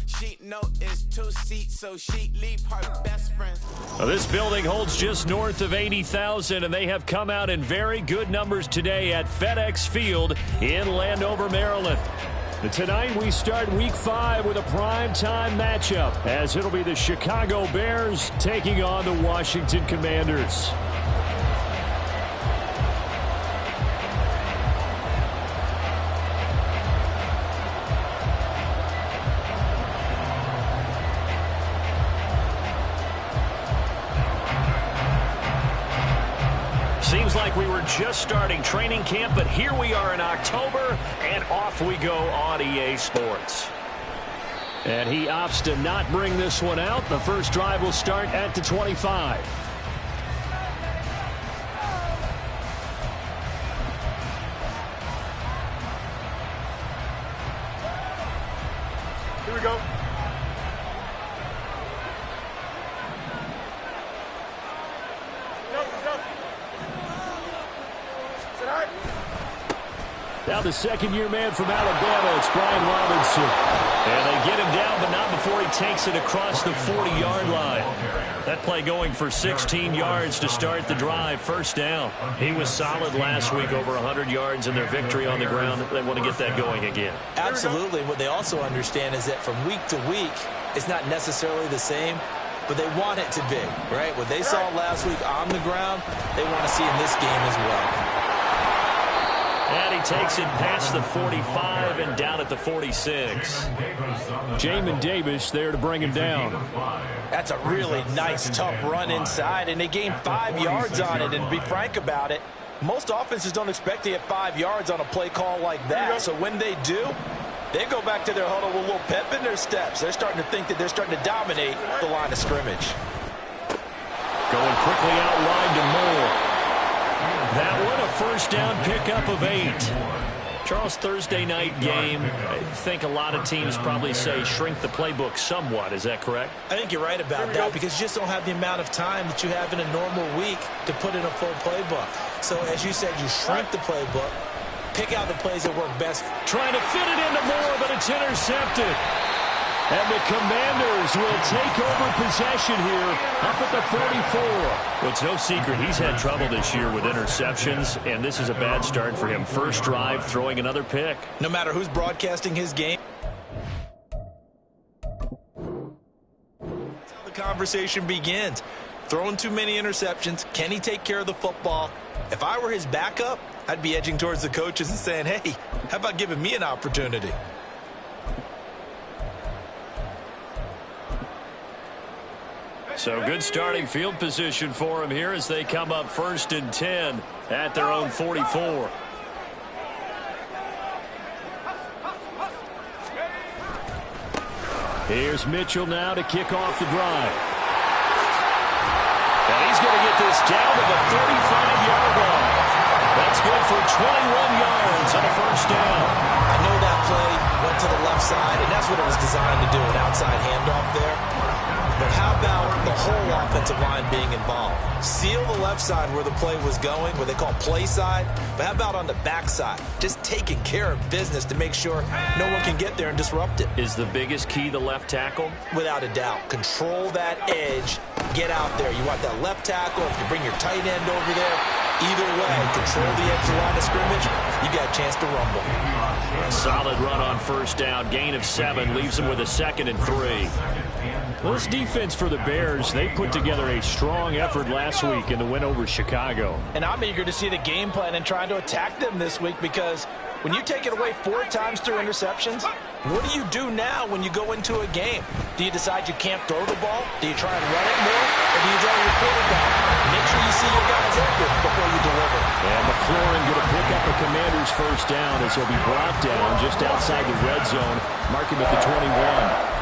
She know it's 2 seats, so she leave her best friend. Well, this building holds just north of 80,000, and they have come out in very good numbers today at FedEx Field in Landover, Maryland. Tonight we start Week 5 with a primetime matchup, as it'll be the Chicago Bears taking on the Washington Commanders. Seems like we were just starting training camp, but here we are in October, and off we go on EA Sports. And he opts to not bring this one out. The first drive will start at the 25. Here we go. Now the second-year man from Alabama, it's Brian Robinson. And they get him down, but not before he takes it across the 40-yard line. That play going for 16 yards to start the drive, first down. He was solid last week, over 100 yards in their victory on the ground. They want to get that going again. Absolutely. What they also understand is that from week to week, it's not necessarily the same, but they want it to be, right? What they saw last week on the ground, they want to see in this game as well. And he takes it past the 45 and down at the 46. Jamin Davis there to bring him down. That's a really nice, tough run inside, and they gained 5 yards on it. And to be frank about it, most offenses don't expect to get 5 yards on a play call like that. So when they do, they go back to their huddle with a little pep in their steps. They're starting to think that they're starting to dominate the line of scrimmage. Going quickly out wide to Moore. That one, a first down pickup of 8. Charles, Thursday night game, I think a lot of teams probably say shrink the playbook somewhat. Is that correct? I think you're right about that because you just don't have the amount of time that you have in a normal week to put in a full playbook. So as you said, you shrink the playbook, pick out the plays that work best. Trying to fit it into Moore, but it's intercepted. And the Commanders will take over possession here up at the 44. Well, it's no secret he's had trouble this year with interceptions, and this is a bad start for him. First drive, throwing another pick. No matter who's broadcasting his game, that's how the conversation begins. Throwing too many interceptions. Can he take care of the football? If I were his backup, I'd be edging towards the coaches and saying, hey, how about giving me an opportunity? So good starting field position for him here as they come up 1st and 10 at their own 44. Here's Mitchell now to kick off the drive. And he's going to get this down to the 35-yard line. That's good for 21 yards on a first down. I know that play went to the left side, and that's what it was designed to do, an outside handoff there. But how about the whole offensive line being involved? Seal the left side where the play was going, what they call play side. But how about on the back side? Just taking care of business to make sure no one can get there and disrupt it. Is the biggest key the left tackle? Without a doubt. Control that edge. Get out there. You want that left tackle. If you bring your tight end over there, either way, control the edge of the line of scrimmage, you got a chance to rumble. A solid run on first down. Gain of 7 leaves them with a 2nd and 3. Well, this defense for the Bears, they put together a strong effort last week in the win over Chicago. And I'm eager to see the game plan and trying to attack them this week because when you take it away 4 times through interceptions, what do you do now when you go into a game? Do you decide you can't throw the ball? Do you try and run it more? Or do you draw your quarterback? Make sure you see your guys open before you deliver. And McLaurin going to pick up a Commander's first down as he'll be brought down just outside the red zone. Mark him at the 21.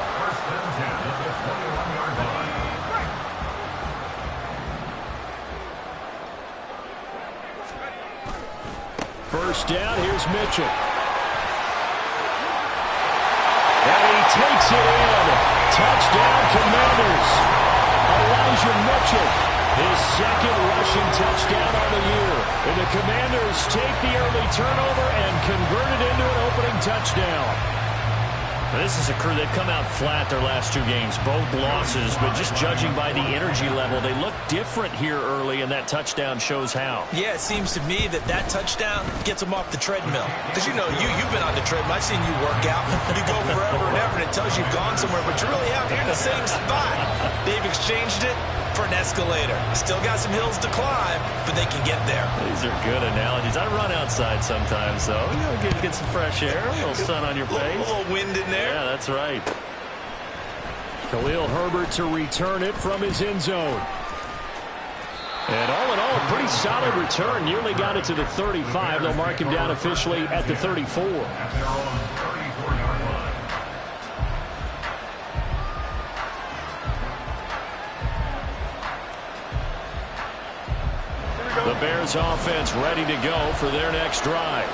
First down, here's Mitchell. And he takes it in. Touchdown, Commanders. Elijah Mitchell, his 2nd rushing touchdown on the year. And the Commanders take the early turnover and convert it into an opening touchdown. This is a crew, they've come out flat their last 2 games, both losses, but just judging by the energy level, they look different here early, and that touchdown shows how. Yeah, it seems to me that touchdown gets them off the treadmill. Because, you've been on the treadmill. I've seen you work out. You go forever and ever, and it tells you you've gone somewhere, but you really haven't. You're in the same spot. They've exchanged it for an escalator. Still got some hills to climb, but they can get there. These are good analogies. I run outside sometimes, though. Get some fresh air, a little sun on your face. A little wind in there. Yeah, that's right. Khalil Herbert to return it from his end zone. And all in all, a pretty solid return. Nearly got it to the 35. They'll mark him down officially at the 34. The Bears offense ready to go for their next drive.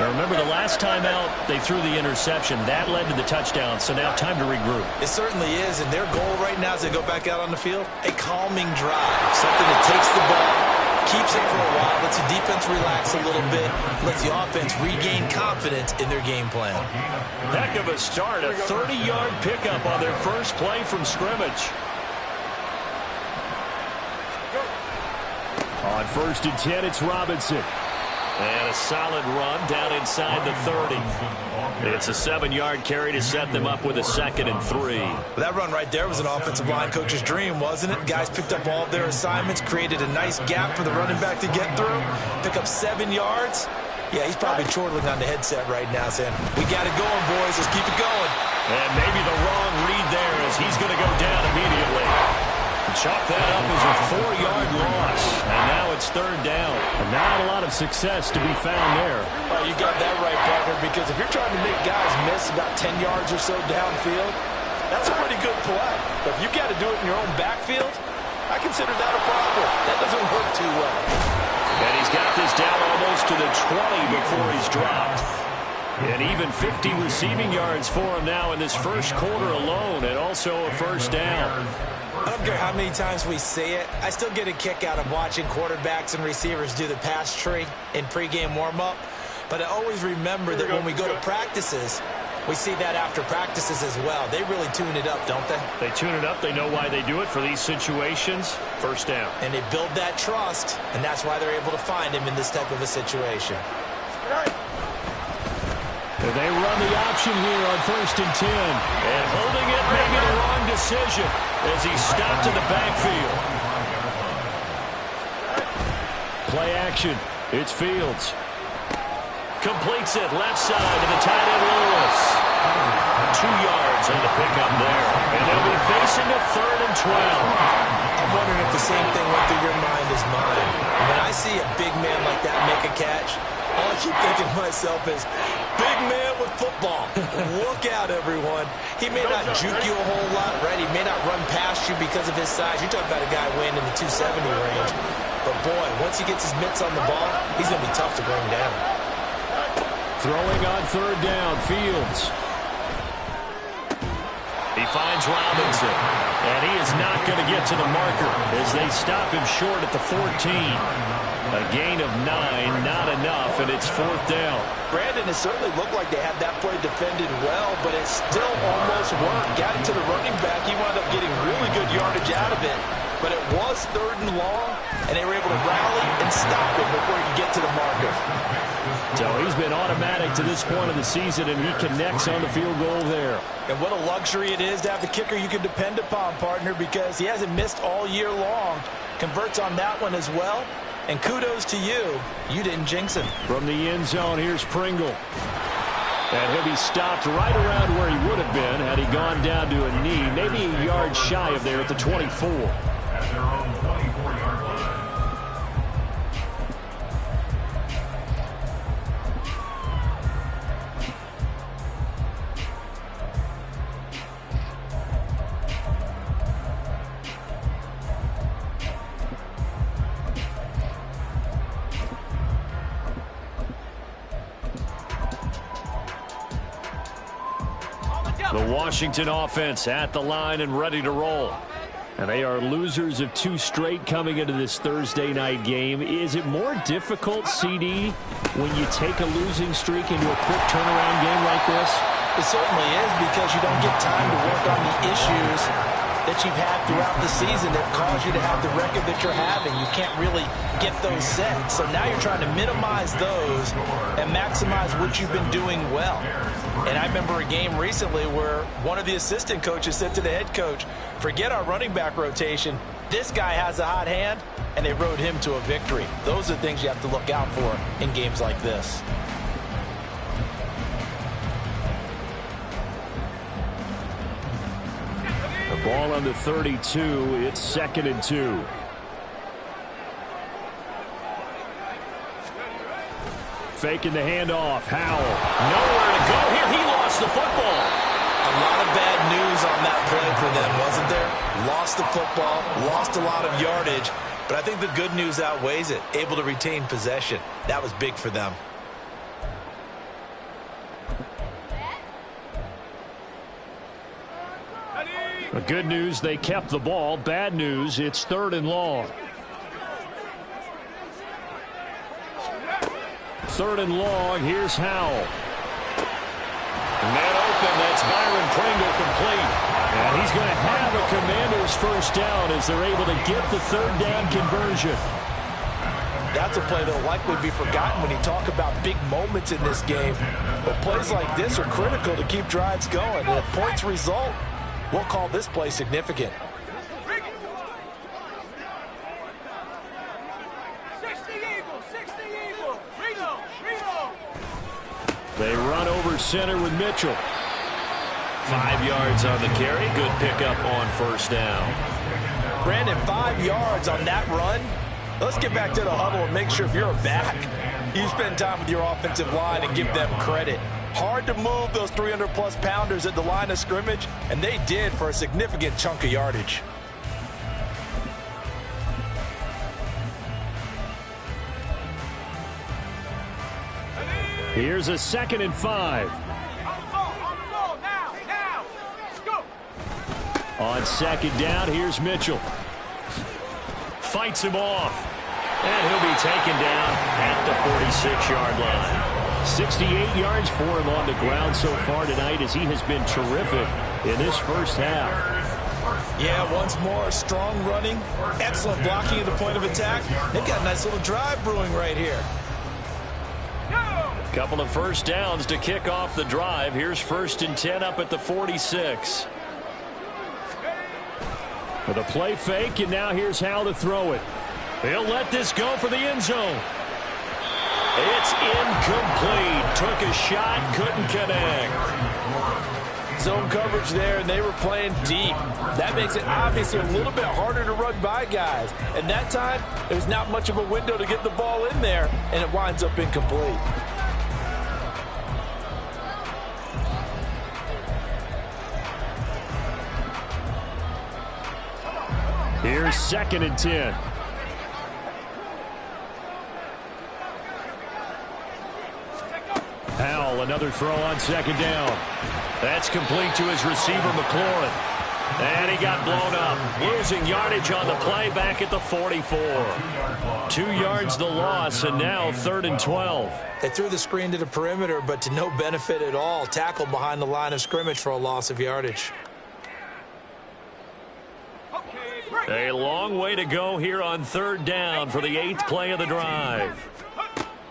Now remember, the last time out, they threw the interception. That led to the touchdown, so now time to regroup. It certainly is, and their goal right now as they go back out on the field, a calming drive. Something that takes the ball, keeps it for a while, lets the defense relax a little bit, lets the offense regain confidence in their game plan. Heck of a start, a 30-yard pickup on their first play from scrimmage. On 1st and 10, it's Robinson. And a solid run down inside the 30. It's a 7-yard carry to set them up with a 2nd and 3. That run right there was an offensive line coach's dream, wasn't it? Guys picked up all of their assignments, created a nice gap for the running back to get through, pick up 7 yards. Yeah, he's probably chortling on the headset right now saying, we got it going, boys. Let's keep it going. And maybe the wrong read there as he's going to go down immediately. Chalk that up as a 4-yard loss. And now it's 3rd down. And not a lot of success to be found there. Well, you got that right, partner, because if you're trying to make guys miss about 10 yards or so downfield, that's a pretty good play. But if you got to do it in your own backfield, I consider that a problem. That doesn't work too well. And he's got this down almost to the 20 before he's dropped. And even 50 receiving yards for him now in this first quarter alone, and also a 1st down. I don't care how many times we say it, I still get a kick out of watching quarterbacks and receivers do the pass tree in pregame warm-up. But I always remember that when we go to practices, we see that after practices as well. They really tune it up, don't they? They tune it up. They know why they do it for these situations. 1st down. And they build that trust, and that's why they're able to find him in this type of a situation. They run the option here on 1st and 10. And holding it may be the wrong decision as he stopped in the backfield. Play action. It's Fields. Completes it left side to the tight end Lewis. 2 yards on the pickup there. And they'll be facing a 3rd and 12. I'm wondering if the same thing went through your mind as mine. When I see a big man like that make a catch, all I keep thinking to myself is, big man with football. Look out, everyone. He may not juke you a whole lot, right? He may not run past you because of his size. You're talking about a guy weighing in the 270 range. But, boy, once he gets his mitts on the ball, he's going to be tough to bring down. Throwing on 3rd down, Fields. He finds Robinson. And he is not going to get to the marker as they stop him short at the 14. A gain of 9, not enough, and it's 4th down. Brandon, it certainly looked like they had that play defended well, but it still almost worked. Got it to the running back. He wound up getting really good yardage out of it, but it was 3rd and long, and they were able to rally and stop it before he could get to the marker. So he's been automatic to this point of the season, and he connects on the field goal there. And what a luxury it is to have the kicker you can depend upon, partner, because he hasn't missed all year long. Converts on that one as well. And kudos to you. You didn't jinx him. From the end zone, here's Pringle. And he'll be stopped right around where he would have been had he gone down to a knee, maybe a yard shy of there at the 24. The Washington offense at the line and ready to roll. And they are losers of 2 straight coming into this Thursday night game. Is it more difficult, CD, when you take a losing streak into a quick turnaround game like this? It certainly is, because you don't get time to work on the issues that you've had throughout the season that caused you to have the record that you're having. You can't really get those set. So now you're trying to minimize those and maximize what you've been doing well. And I remember a game recently where one of the assistant coaches said to the head coach, forget our running back rotation. This guy has a hot hand, and they rode him to a victory. Those are the things you have to look out for in games like this. The ball on the 32. It's 2nd and 2. Faking the handoff. Howell. Nowhere to go here. He lost the football. A lot of bad news on that play for them, wasn't there? Lost the football, lost a lot of yardage, but I think the good news outweighs it. Able to retain possession. That was big for them. The good news, they kept the ball. Bad news, it's 3rd and long. 3rd and long, here's Howell. Man open, that's Byron Pringle complete. And he's going to have a Commanders first down as they're able to get the 3rd down conversion. That's a play that will likely be forgotten when you talk about big moments in this game. But plays like this are critical to keep drives going. And if points result, we'll call this play significant. They run over center with Mitchell. 5 yards on the carry. Good pickup on first down. Brandon, 5 yards on that run. Let's get back to the huddle and make sure if you're a back, you spend time with your offensive line and give them credit. Hard to move those 300-plus pounders at the line of scrimmage, and they did for a significant chunk of yardage. Here's a 2nd and 5. On 2nd down, here's Mitchell. Fights him off. And he'll be taken down at the 46-yard line. 68 yards for him on the ground so far tonight as he has been terrific in this first half. Yeah, once more, strong running, excellent blocking at the point of attack. They've got a nice little drive brewing right here. Couple of first downs to kick off the drive. Here's 1st and 10 up at the 46. With a play fake, and now here's how to throw it. He'll let this go for the end zone. It's incomplete. Took a shot, couldn't connect. Zone coverage there, and they were playing deep. That makes it obviously a little bit harder to run by guys. And that time, there's not much of a window to get the ball in there, and it winds up incomplete. Here's 2nd and 10. Howell, another throw on 2nd down. That's complete to his receiver, McLaurin. And he got blown up. Losing yardage on the play back at the 44. 2 yards the loss, and now 3rd and 12. They threw the screen to the perimeter, but to no benefit at all. Tackled behind the line of scrimmage for a loss of yardage. A long way to go here on 3rd down for the 8th play of the drive.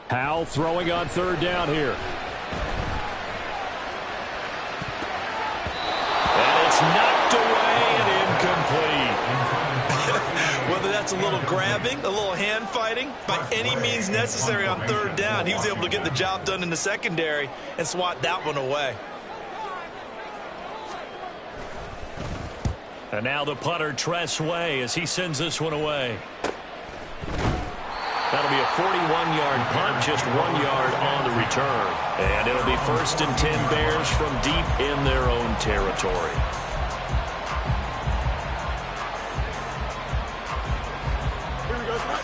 Howell throwing on 3rd down here. And it's knocked away and incomplete. Whether that's a little grabbing, a little hand fighting, by any means necessary on 3rd down, he was able to get the job done in the secondary and swat that one away. And now the punter, Tress Way, as he sends this one away. That'll be a 41-yard punt, just 1 yard on the return. And it'll be 1st and 10 Bears from deep in their own territory.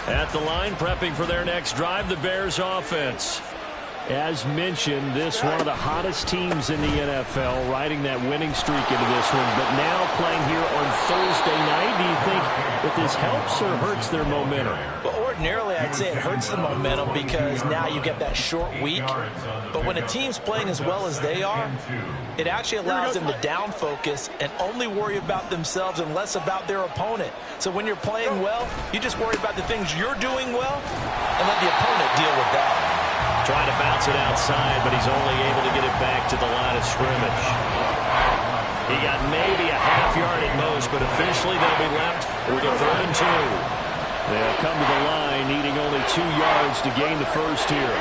At the line, prepping for their next drive, the Bears offense. As mentioned, this one of the hottest teams in the NFL, riding that winning streak into this one, but now playing here on Thursday night. Do you think that this helps or hurts their momentum? Well, ordinarily, I'd say it hurts the momentum because now you get that short week. But when a team's playing as well as they are, it actually allows them to down focus and only worry about themselves and less about their opponent. So when you're playing well, you just worry about the things you're doing well and let the opponent deal with that. Trying to bounce it outside, but he's only able to get it back to the line of scrimmage. He got maybe a half yard at most, but officially they'll be left with a 3rd and 2. They'll come to the line, needing only 2 yards to gain the first here.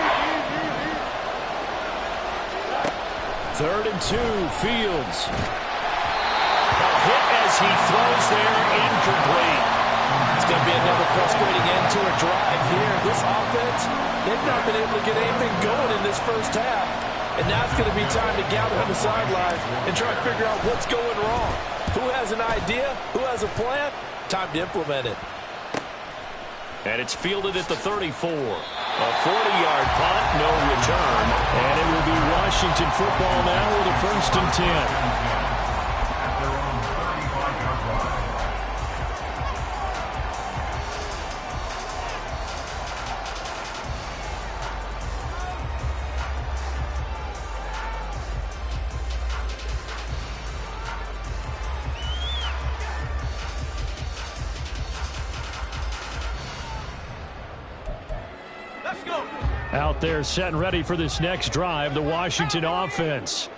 3rd and 2, Fields. A hit as he throws there, incomplete. It's going to be another frustrating end to a drive here. This offense, they've not been able to get anything going in this first half. And now it's going to be time to gather on the sidelines and try to figure out what's going wrong. Who has an idea? Who has a plan? Time to implement it. And it's fielded at the 34. A 40-yard punt, no return. And it will be Washington football now with a 1st and 10. Out there set and ready for this next drive, the Washington offense.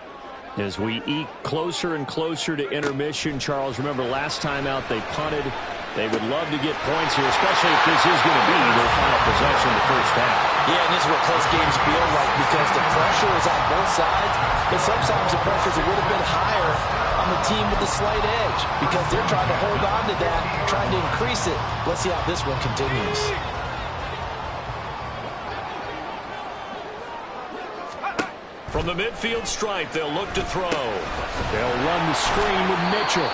As we eke closer and closer to intermission, Charles, remember last time out they punted. They would love to get points here, especially if this is going to be their final possession of the first half. Yeah, and this is what close games feel like because the pressure is on both sides, but sometimes the pressure is a little bit higher on the team with the slight edge because they're trying to hold on to that, trying to increase it. Let's see how this one continues. From the midfield stripe, they'll look to throw. They'll run the screen with Mitchell.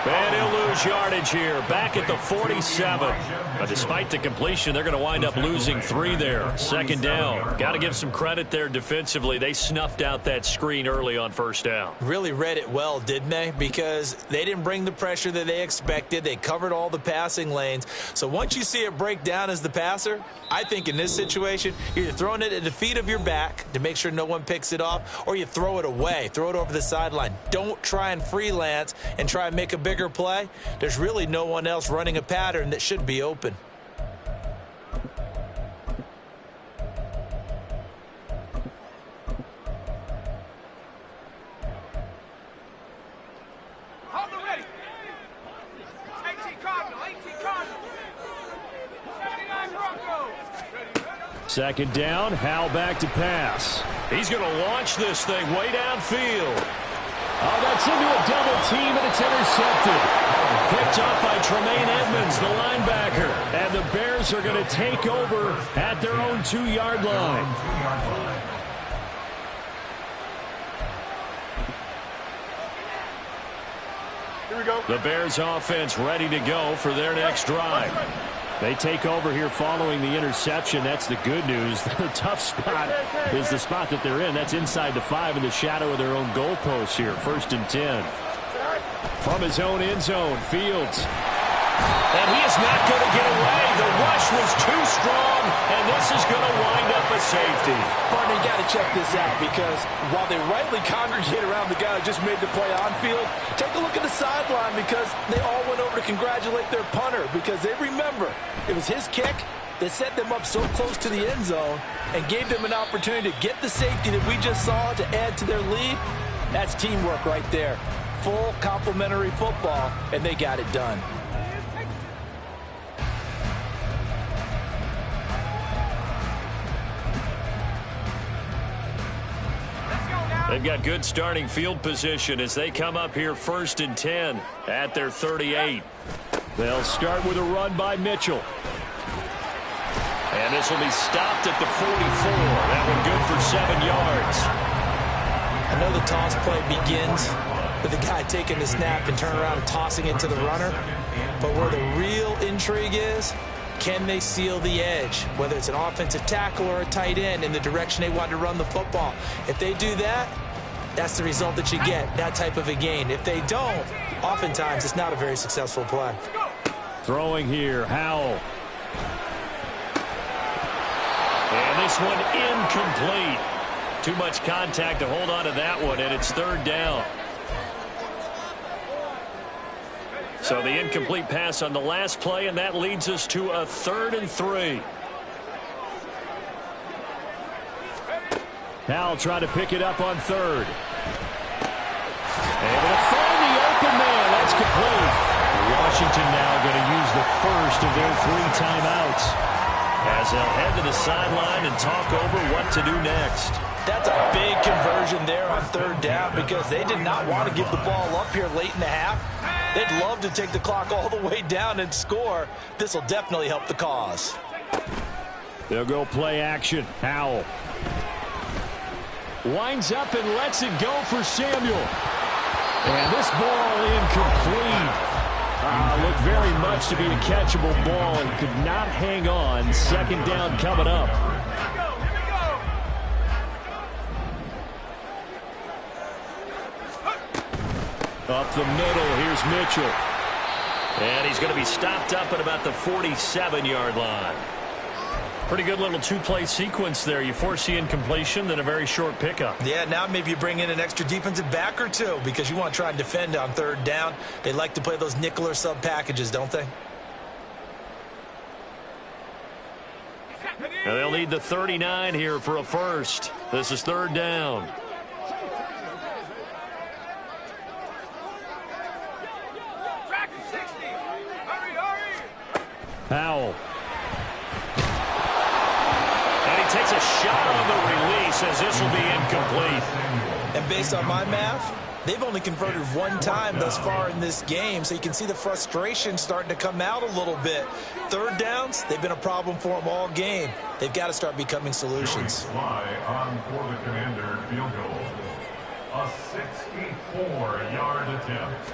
And he'll lose yardage here, back at the 47. But despite the completion, they're going to wind up losing 3 there. 2nd down. Got to give some credit there defensively. They snuffed out that screen early on 1st down. Really read it well, didn't they? Because they didn't bring the pressure that they expected. They covered all the passing lanes. So once you see it break down as the passer, I think in this situation, you're either throwing it at the feet of your back to make sure no one picks it off, or you throw it away, throw it over the sideline. Don't try and freelance and try and make a bigger play. There's really no one else running a pattern that should be open. Hold it ready. 18 Cardinal, 18 Cardinal. 79 Broncos. 2nd down, Howell back to pass. He's going to launch this thing way downfield. Oh, that's into a double team, and it's intercepted. Picked up by Tremaine Edmonds, the linebacker. And the Bears are going to take over at their own 2-yard line. Here we go. The Bears offense ready to go for their next drive. They take over here following the interception. That's the good news. The tough spot is the spot that they're in. That's inside the 5 in the shadow of their own goalpost here. 1st and 10. From his own end zone, Fields. And he is not going to get away. The rush was too strong, and this is going to wind up a safety. Partner, you got to check this out because while they rightly congregate around the guy who just made the play on field, take a look at the sideline because they all went over to congratulate their punter because they remember it was his kick that set them up so close to the end zone and gave them an opportunity to get the safety that we just saw to add to their lead. That's teamwork right there. Full complementary football, and they got it done. They've got good starting field position as they come up here 1st and 10 at their 38. They'll start with a run by Mitchell. And this will be stopped at the 44. That one good for 7 yards. I know the toss play begins with the guy taking the snap and turn around and tossing it to the runner. But where the real intrigue is Can they seal the edge, whether it's an offensive tackle or a tight end, in the direction they want to run the football? If they do that, that's the result that you get, that type of a gain. If they don't, oftentimes it's not a very successful play. Throwing here, Howell. And this one incomplete. Too much contact to hold on to that one, and it's third down. So the incomplete pass on the last play, and that leads us to a 3rd and 3. Howell trying to pick it up on 3rd. Able to find the open man. That's complete. Washington now going to use the first of their 3 timeouts, as they'll head to the sideline and talk over what to do next. That's a big conversion there on 3rd down, because they did not want to give the ball up here late in the half. They'd love to take the clock all the way down and score. This will definitely help the cause. They'll go play action. Howell winds up and lets it go for Samuel. And this ball incomplete. Looked very much to be a catchable ball and could not hang on. 2nd down coming up. Up the middle, here's Mitchell. And he's going to be stopped up at about the 47-yard line. Pretty good little 2-play sequence there. You force the incompletion, then a very short pickup. Yeah, now maybe you bring in an extra defensive back or two, because you want to try and defend on 3rd down. They like to play those nickel or sub packages, don't they? And they'll need the 39 here for a first. This is 3rd down. Howell. And he takes a shot on the release, as this will be incomplete. And based on my math, they've only converted 1 time thus far in this game, so you can see the frustration starting to come out a little bit. 3rd downs, they've been a problem for them all game. They've got to start becoming solutions. Fly on for the Commander field goal. A 64-yard attempt.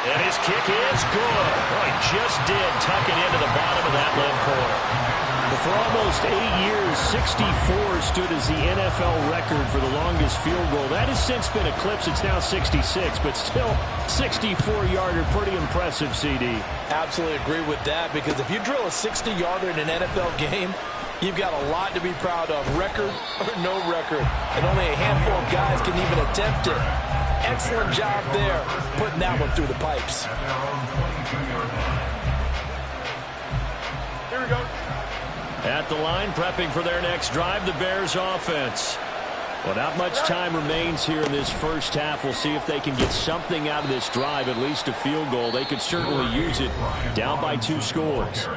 And his kick is good. Oh, he just did tuck it into the bottom of that left corner. But for almost 8 years, 64 stood as the NFL record for the longest field goal. That has since been eclipsed. It's now 66, but still 64-yarder. Pretty impressive, CD. Absolutely agree with that, because if you drill a 60-yarder in an NFL game, you've got a lot to be proud of, record or no record. And only a handful of guys can even attempt it. Excellent job there, putting that one through the pipes. Here we go. At the line, prepping for their next drive, the Bears offense. Well, not much time remains here in this first half. We'll see if they can get something out of this drive, at least a field goal. They could certainly use it, down by 2 scores.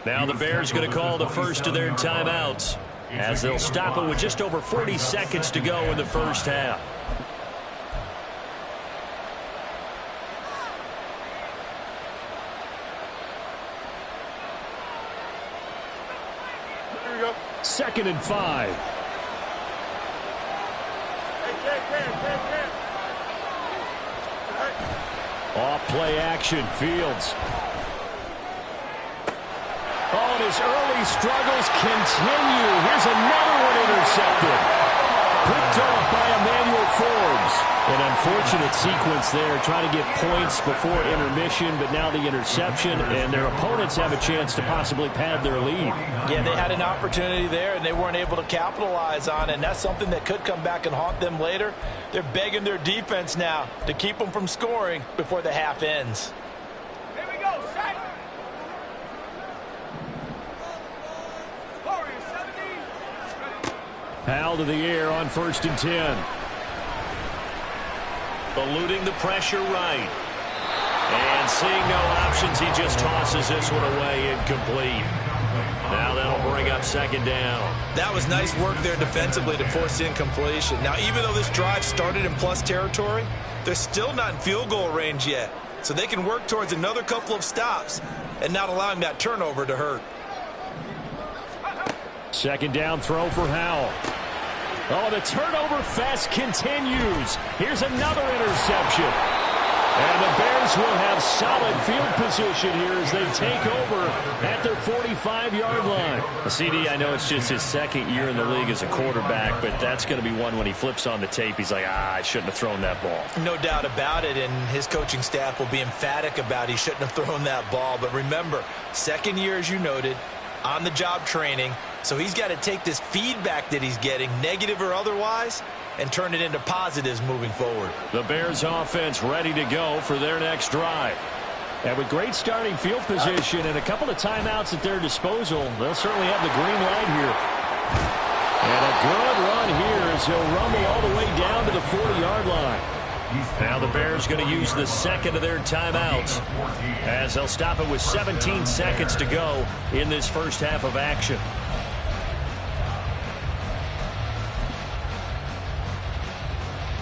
Now the Bears going to call the first of their timeouts, as they'll stop it with just over 40 seconds to go in the first half. Second and 5. Off play action, Fields. Oh, and his early struggles continue. Here's another one intercepted. Picked off by Emmanuel Forbes. An unfortunate sequence there, trying to get points before intermission, but now the interception, and their opponents have a chance to possibly pad their lead. Yeah, they had an opportunity there, and they weren't able to capitalize on it, and that's something that could come back and haunt them later. They're begging their defense now to keep them from scoring before the half ends. Here we go, set. Howell to the air on 1st and 10. Eluding the pressure right. And seeing no options, he just tosses this one away, incomplete. Now that'll bring up 2nd down. That was nice work there defensively to force the incompletion. Now, even though this drive started in plus territory, they're still not in field goal range yet. So they can work towards another couple of stops and not allowing that turnover to hurt. 2nd down throw for Howell. Oh, the turnover fest continues. Here's another interception. And the Bears will have solid field position here as they take over at their 45-yard line. CD, I know it's just his second year in the league as a quarterback, but that's going to be one when he flips on the tape. He's like, I shouldn't have thrown that ball. No doubt about it, and his coaching staff will be emphatic about he shouldn't have thrown that ball. But remember, second year, as you noted, on-the-job training, so he's got to take this feedback that he's getting, negative or otherwise, and turn it into positives moving forward. The Bears offense ready to go for their next drive. And with great starting field position and a couple of timeouts at their disposal, they'll certainly have the green light here. And a good run here as he'll rumble all the way down to the 40-yard line. Now the Bears going to use the second of their timeouts as they'll stop it with 17 seconds to go in this first half of action.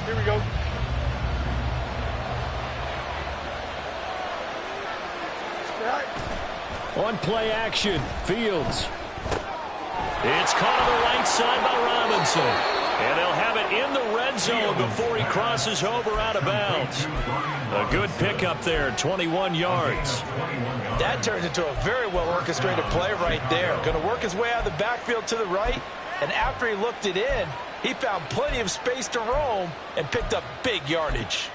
Here we go. On play action, Fields. It's caught on the right side by Robinson. And they'll have it in the red zone before he crosses over out of bounds. A good pickup there, 21 yards. That turns into a very well-orchestrated play right there. Going to work his way out of the backfield to the right, and after he looked it in, he found plenty of space to roam and picked up big yardage.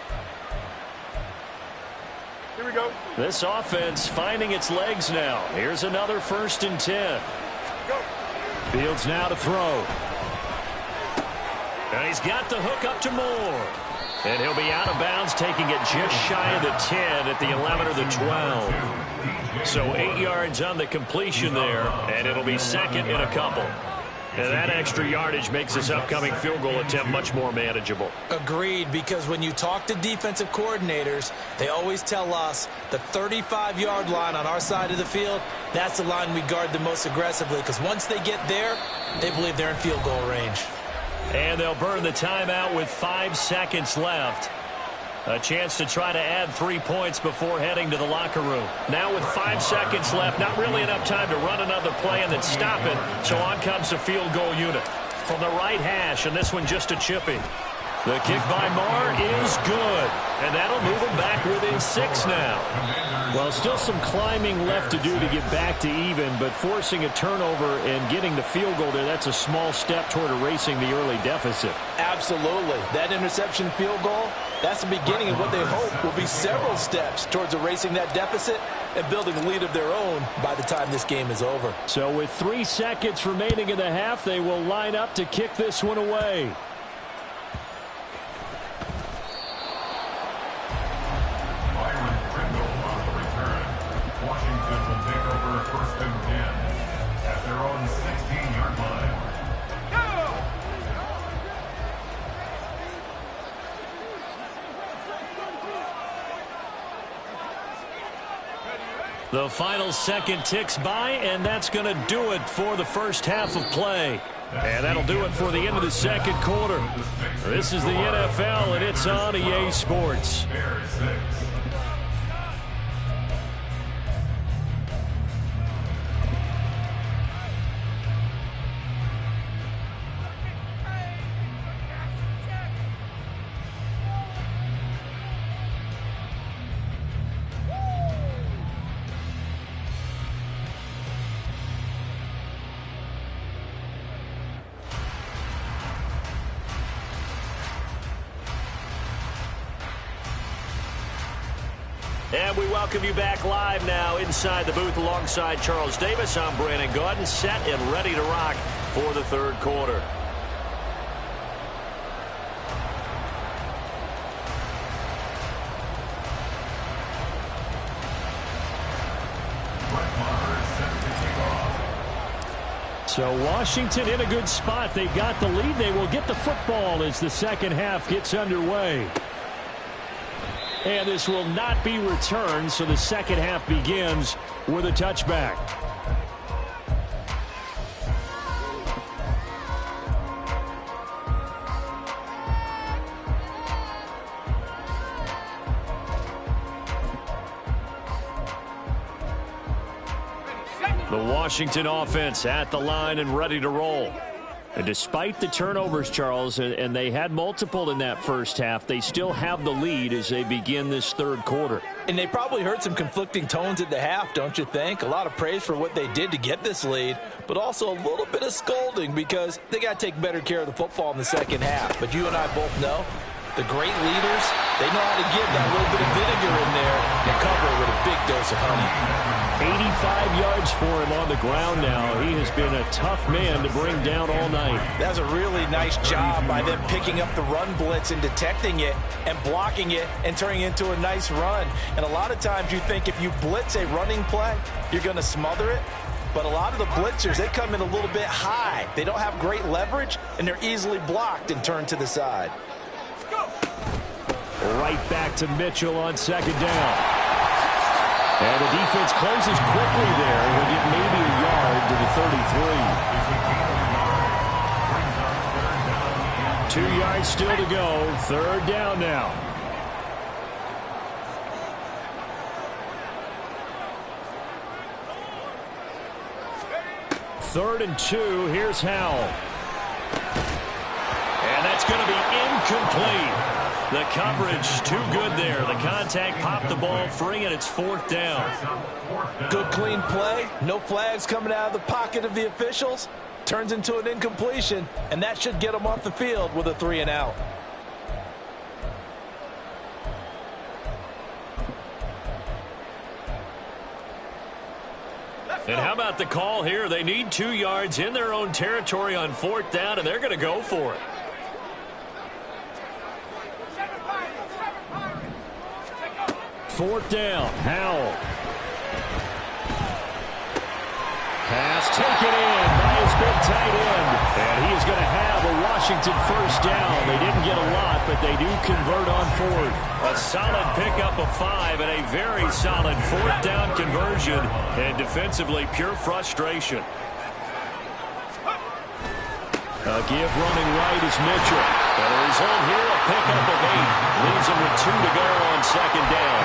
Here we go. This offense finding its legs now. Here's another 1st and 10. Go. Fields now to throw. And he's got the hook up to Moore. And he'll be out of bounds, taking it just shy of the 10 at the 11 or the 12. So 8 yards on the completion there, and it'll be second in a couple. And that extra yardage makes this upcoming field goal attempt much more manageable. Agreed, because when you talk to defensive coordinators, they always tell us the 35-yard line on our side of the field, that's the line we guard the most aggressively, because once they get there, they believe they're in field goal range. And they'll burn the timeout with 5 seconds left. A chance to try to add 3 points before heading to the locker room. Now with 5 seconds left, not really enough time to run another play and then stop it. So on comes the field goal unit. From the right hash, and this one just a chipping. The kick by Marr is good. And that'll move him back within 6 now. Well, still some climbing left to do to get back to even, but forcing a turnover and getting the field goal there, that's a small step toward erasing the early deficit. Absolutely. That interception field goal, that's the beginning of what they hope will be several steps towards erasing that deficit and building a lead of their own by the time this game is over. So with 3 seconds remaining in the half, they will line up to kick this one away. Washington will take over 1st and 10 at their own 16-yard line. The final second ticks by, and that's going to do it for the first half of play. And that'll do it for the end of the second quarter. This is the NFL, and it's on EA Sports. Bears 6. And we welcome you back live now inside the booth alongside Charles Davis. I'm Brandon Gaudin, set and ready to rock for the third quarter. So Washington in a good spot. They got the lead. They will get the football as the second half gets underway. And this will not be returned, so the second half begins with a touchback. The Washington offense at the line and ready to roll. And despite the turnovers, Charles, and they had multiple in that first half, they still have the lead as they begin this third quarter. And they probably heard some conflicting tones at the half, don't you think? A lot of praise for what they did to get this lead, but also a little bit of scolding because they got to take better care of the football in the second half. But you and I both know the great leaders, they know how to get that little bit of vinegar in there and cover it with a big dose of honey. 85 yards for him on the ground now. He has been a tough man to bring down all night. That's a really nice job by them picking up the run blitz and detecting it and blocking it and turning it into a nice run. And a lot of times you think if you blitz a running play, you're going to smother it. But a lot of the blitzers, they come in a little bit high. They don't have great leverage, and they're easily blocked and turned to the side. Right back to Mitchell on second down. And the defense closes quickly there. He'll get maybe a yard to the 33. 2 yards still to go. Third down now. Third and 2. Here's Howell. And that's going to be incomplete. The coverage too good there. The contact popped the ball free, and it's fourth down. Good clean play. No flags coming out of the pocket of the officials. Turns into an incompletion, and that should get them off the field with a 3 and out. And how about the call here? They need 2 yards in their own territory on fourth down, and they're going to go for it. Fourth down, Howell. Pass taken in by his big tight end. And he is going to have a Washington first down. They didn't get a lot, but they do convert on fourth. A solid pickup of 5 and a very solid fourth down conversion. And defensively, pure frustration. A give running right is Mitchell. And the result here, a pickup of 8. Leaves him with 2 to go on second down.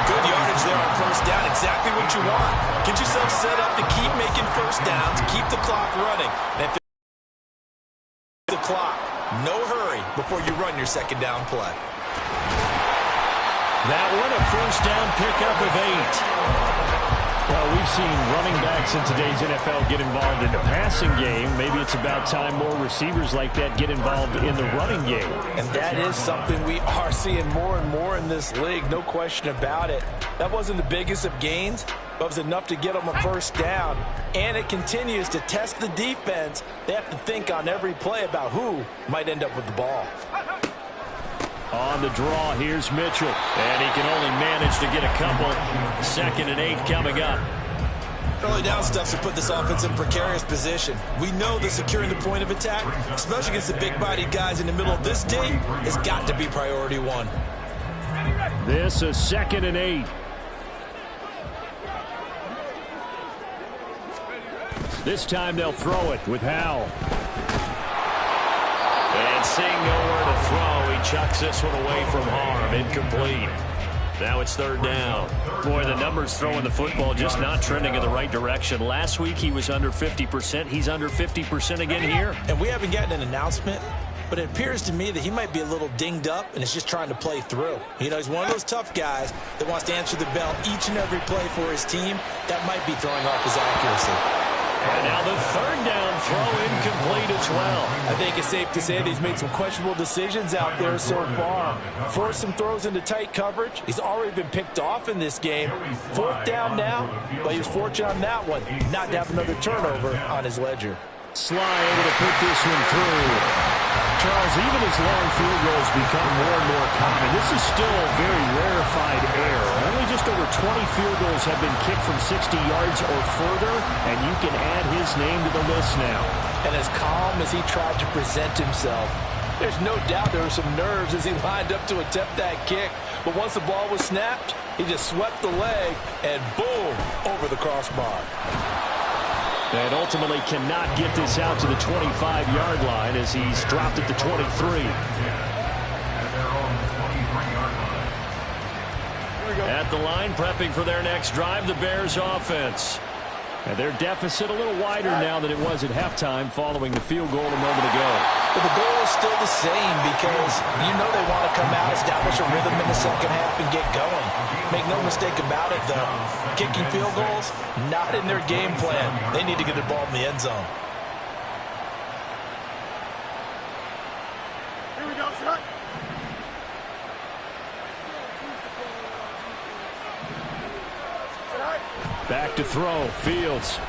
Good yardage there on first down. Exactly what you want. Get yourself set up to keep making first downs, keep the clock running. And if the clock, no hurry before you run your second down play. That one a first down pickup of 8. Well, we've seen running backs in today's NFL get involved in the passing game. Maybe it's about time more receivers like that get involved in the running game. And that is something we are seeing more and more in this league, no question about it. That wasn't the biggest of gains, but it was enough to get them a first down. And it continues to test the defense. They have to think on every play about who might end up with the ball. On the draw, here's Mitchell. And he can only manage to get a couple. Second and 8 coming up. Early down stuff to put this offense in precarious position. We know that securing the point of attack, especially against the big-bodied guys in the middle of this D, has got to be priority 1. This is second and 8. This time they'll throw it with Howell. And seeing nowhere to throw, he chucks this one away from harm. Incomplete. Now it's third down. Boy, the numbers throwing the football just not trending in the right direction. Last week he was under 50%. He's under 50% again here. And we haven't gotten an announcement, but it appears to me that he might be a little dinged up and is just trying to play through. You know, he's one of those tough guys that wants to answer the bell each and every play for his team. That might be throwing off his accuracy. And now the third down throw incomplete as well. I think it's safe to say that he's made some questionable decisions out there so far. Forced some throws into tight coverage. He's already been picked off in this game. Fourth down now, but he was fortunate on that one not to have another turnover on his ledger. Sly able to put this one through. Charles, even as long field goals become more and more common, this is still a very rarefied error. Only just over 20 field goals have been kicked from 60 yards or further, and you can add his name to the list now. And as calm as he tried to present himself, there's no doubt there were some nerves as he lined up to attempt that kick. But once the ball was snapped, he just swept the leg, and boom, over the crossbar. And ultimately cannot get this out to the 25-yard line as he's dropped at the 23. At the line, prepping for their next drive, the Bears offense. And their deficit a little wider now than it was at halftime following the field goal a moment ago. But the goal is still the same because you know they want to come out, establish a rhythm in the second half, and get going. Make no mistake about it, though. Kicking field goals, not in their game plan. They need to get the ball in the end zone. Here we go, shot. Back to throw. Fields.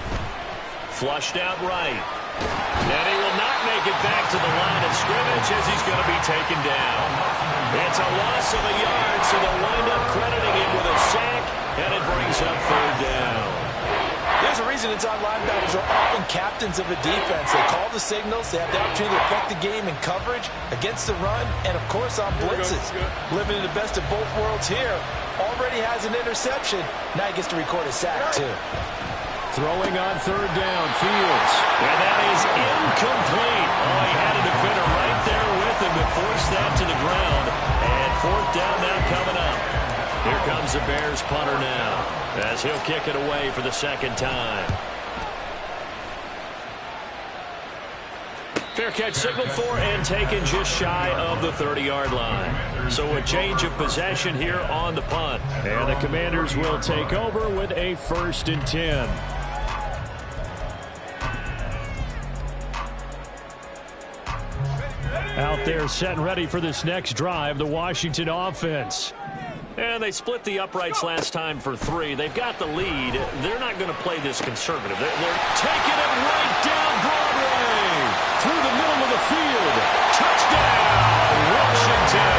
Flushed out right. And he will not make it back to the line of scrimmage as he's going to be taken down. It's a loss of a yard, so they'll wind up crediting him with a sack, and it brings up third down. There's a reason inside linebackers are often captains of a defense. They call the signals. They have the opportunity to affect the game in coverage, against the run, and, of course, on blitzes. Living in the best of both worlds here. Already has an interception. Now he gets to record a sack, too. Throwing on third down. Fields. And that is incomplete. Oh, he had a defender right there with him to force that to the ground. And fourth down now coming up. Here comes the Bears punter now as he'll kick it away for the second time. Fair catch signaled for and taken just shy of the 30-yard line. So a change of possession here on the punt. And the Commanders will take over with a 1st and 10. Out there set and ready for this next drive, the Washington offense. And they split the uprights last time for 3. They've got the lead. They're not going to play this conservative. They're taking it right down Broadway. Through the middle of the field. Touchdown, Washington.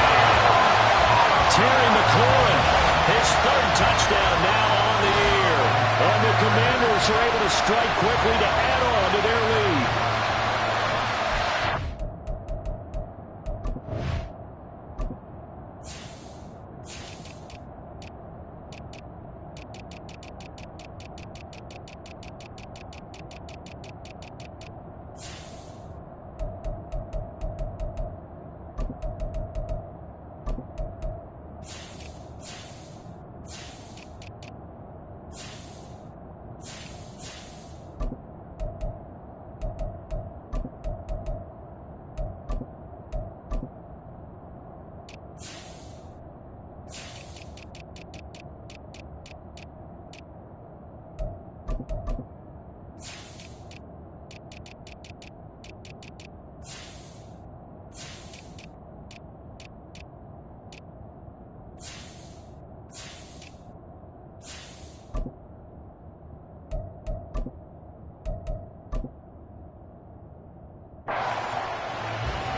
Terry McLaurin. His 3rd touchdown now on the year. And the Commanders are able to strike quickly to add on to their lead.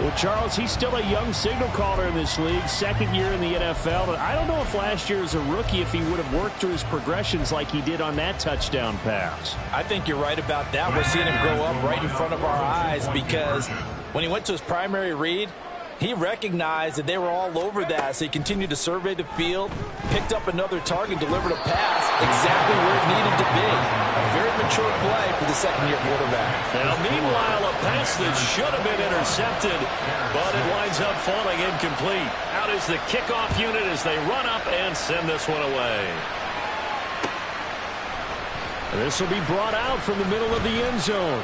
Well, Charles, he's still a young signal caller in this league, 2nd year in the NFL. But I don't know if last year as a rookie, if he would have worked through his progressions like he did on that touchdown pass. I think you're right about that. We're seeing him grow up right in front of our eyes because when he went to his primary read, he recognized that they were all over that, so he continued to survey the field, picked up another target, delivered a pass exactly where it needed to be. A very mature play for the second-year quarterback. Now, meanwhile, a pass that should have been intercepted, but it winds up falling incomplete. Out is the kickoff unit as they run up and send this one away. This will be brought out from the middle of the end zone.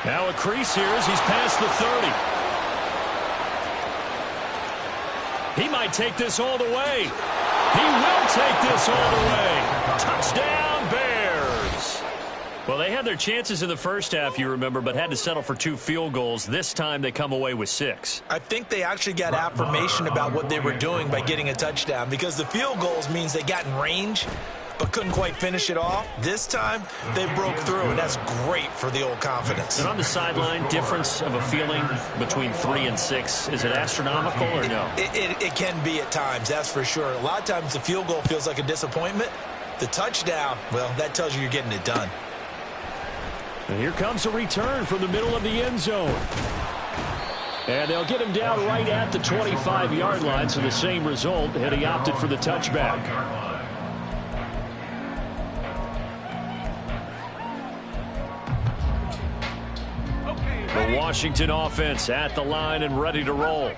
Now a crease here as he's past the 30. He might take this all the way. He will take this all the way. Touchdown, Bears. Well, they had their chances in the first half, you remember, but had to settle for 2 field goals. This time they come away with 6. I think they actually got affirmation about what they were doing by getting a touchdown because the field goals means they got in range but couldn't quite finish it off. This time, they broke through, and that's great for the old confidence. And on the sideline, difference of a feeling between 3 and 6, is it astronomical or no? It can be at times, that's for sure. A lot of times the field goal feels like a disappointment. The touchdown, well, that tells you you're getting it done. And here comes a return from the middle of the end zone. And they'll get him down right at the 25-yard line, so the same result, and he opted for the touchback. The Washington offense at the line and ready to roll.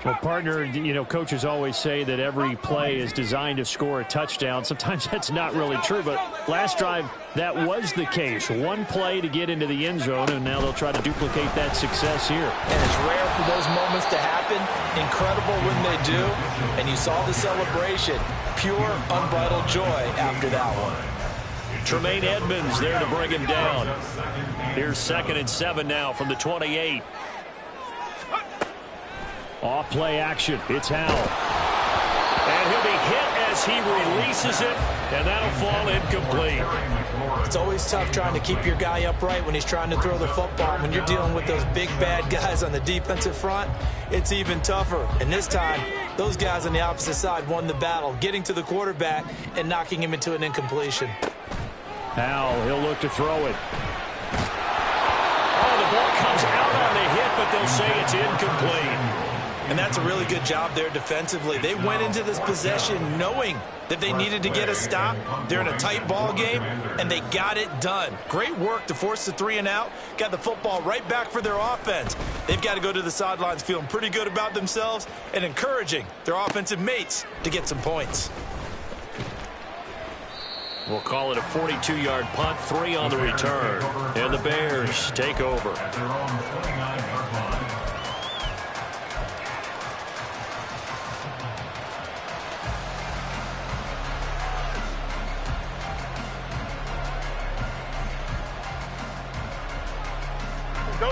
Well, partner, you know, coaches always say that every play is designed to score a touchdown. Sometimes that's not really true, but last drive, that was the case. One play to get into the end zone, and now they'll try to duplicate that success here. And it's rare for those moments to happen. Incredible when they do. And you saw the celebration. Pure, unbridled joy after that one. Tremaine Edmonds there to bring him down. Here's 2nd and 7 now from the 28. Off play action. It's Howell. And he'll be hit as he releases it, and that'll fall incomplete. It's always tough trying to keep your guy upright when he's trying to throw the football. When you're dealing with those big, bad guys on the defensive front, it's even tougher. And this time, those guys on the opposite side won the battle, getting to the quarterback and knocking him into an incompletion. Howell, he'll look to throw it. Oh, the ball comes out on the hit, but they'll say it's incomplete. And that's a really good job there defensively. They went into this possession knowing that they needed to get a stop. They're in a tight ball game, and they got it done. Great work to force the 3 and out. Got the football right back for their offense. They've got to go to the sidelines feeling pretty good about themselves and encouraging their offensive mates to get some points. We'll call it a 42-yard punt, 3 on the return. And the Bears take over.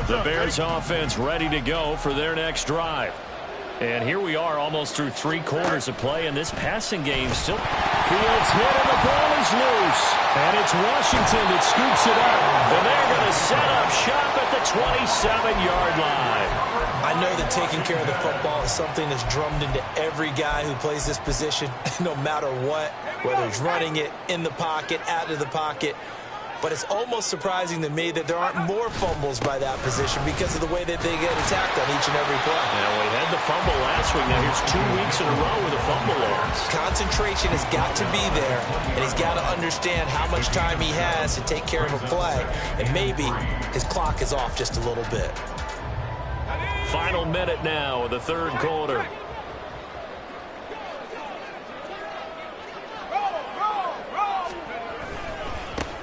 The Bears offense ready to go for their next drive. And here we are almost through 3 quarters of play, and this passing game still. Fields hit and the ball is loose. And it's Washington that scoops it up. And they're going to set up shop at the 27-yard line. I know that taking care of the football is something that's drummed into every guy who plays this position, no matter what, whether he's running it, in the pocket, out of the pocket. But it's almost surprising to me that there aren't more fumbles by that position because of the way that they get attacked on each and every play. Now, we had the fumble last week. Now, here's 2 weeks in a row with a fumble loss. Concentration has got to be there, and he's got to understand how much time he has to take care of a play. And maybe his clock is off just a little bit. Final minute now of the 3rd quarter.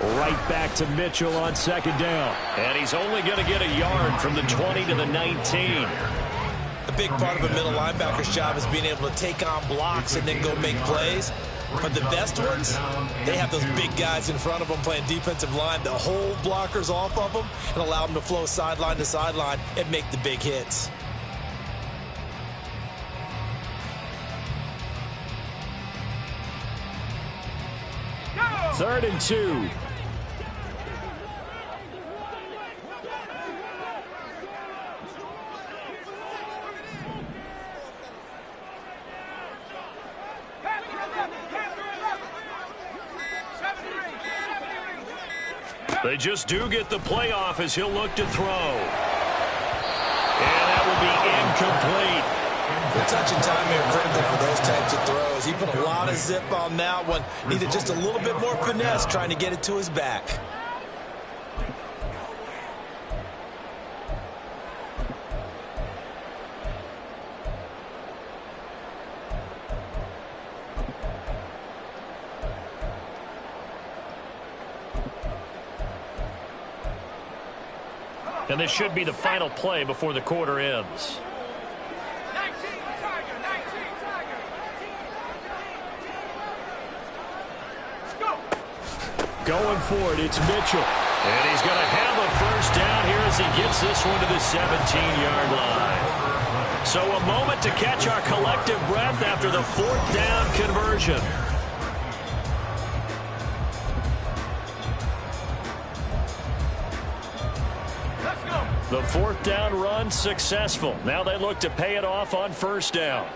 Right back to Mitchell on 2nd down. And he's only going to get a yard from the 20 to the 19. A big part of a middle linebacker's job is being able to take on blocks and then go make plays. But the best ones, they have those big guys in front of them playing defensive line that hold blockers off of them and allow them to flow sideline to sideline and make the big hits. Third and 2. They just do get the playoff as he'll look to throw. And that will be incomplete. The touch and time here critical for those types of throws. He put a lot of zip on that one. Needed just a little bit more finesse trying to get it to his back. And this should be the final play before the quarter ends. Going for it, it's Mitchell. And he's going to have a first down here as he gets this one to the 17-yard line. So a moment to catch our collective breath after the 4th down conversion. The 4th down run successful. Now they look to pay it off on 1st down.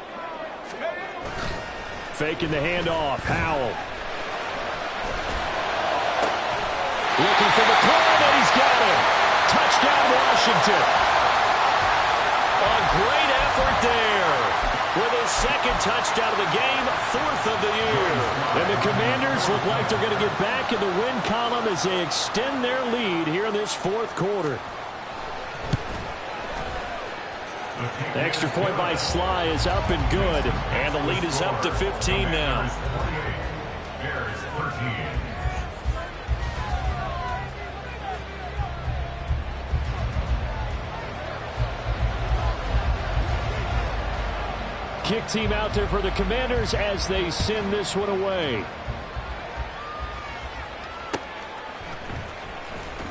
Faking the handoff. Howell. Looking for the climb, and he's got him. Touchdown, Washington. A great effort there. With his 2nd touchdown of the game, 4th of the year. And the Commanders look like they're going to get back in the win column as they extend their lead here in this 4th quarter. The extra point by Sly is up and good, and the lead is up to 15 now. Bears 13. Kick team out there for the Commanders as they send this one away.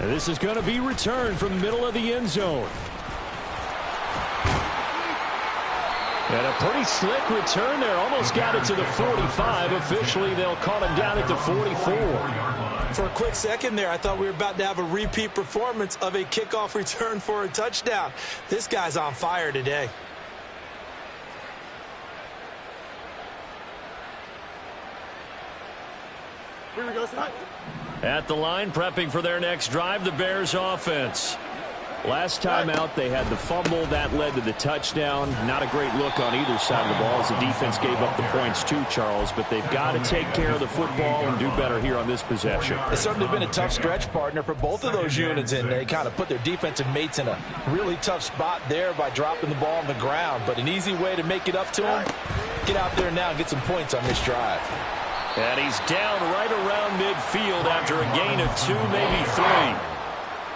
And this is going to be returned from the middle of the end zone. And a pretty slick return there. Almost got it to the 45. Officially, they'll call him down at the 44. For a quick second there, I thought we were about to have a repeat performance of a kickoff return for a touchdown. This guy's on fire today. Here we go, son. At the line, prepping for their next drive, the Bears offense. Last time out, they had the fumble. That led to the touchdown. Not a great look on either side of the ball as the defense gave up the points too, Charles. But they've got to take care of the football and do better here on this possession. It's certainly been a tough stretch, partner, for both of those units, and they kind of put their defensive mates in a really tough spot there by dropping the ball on the ground. But an easy way to make it up to them, get out there now and get some points on this drive. And he's down right around midfield after a gain of 2, maybe 3.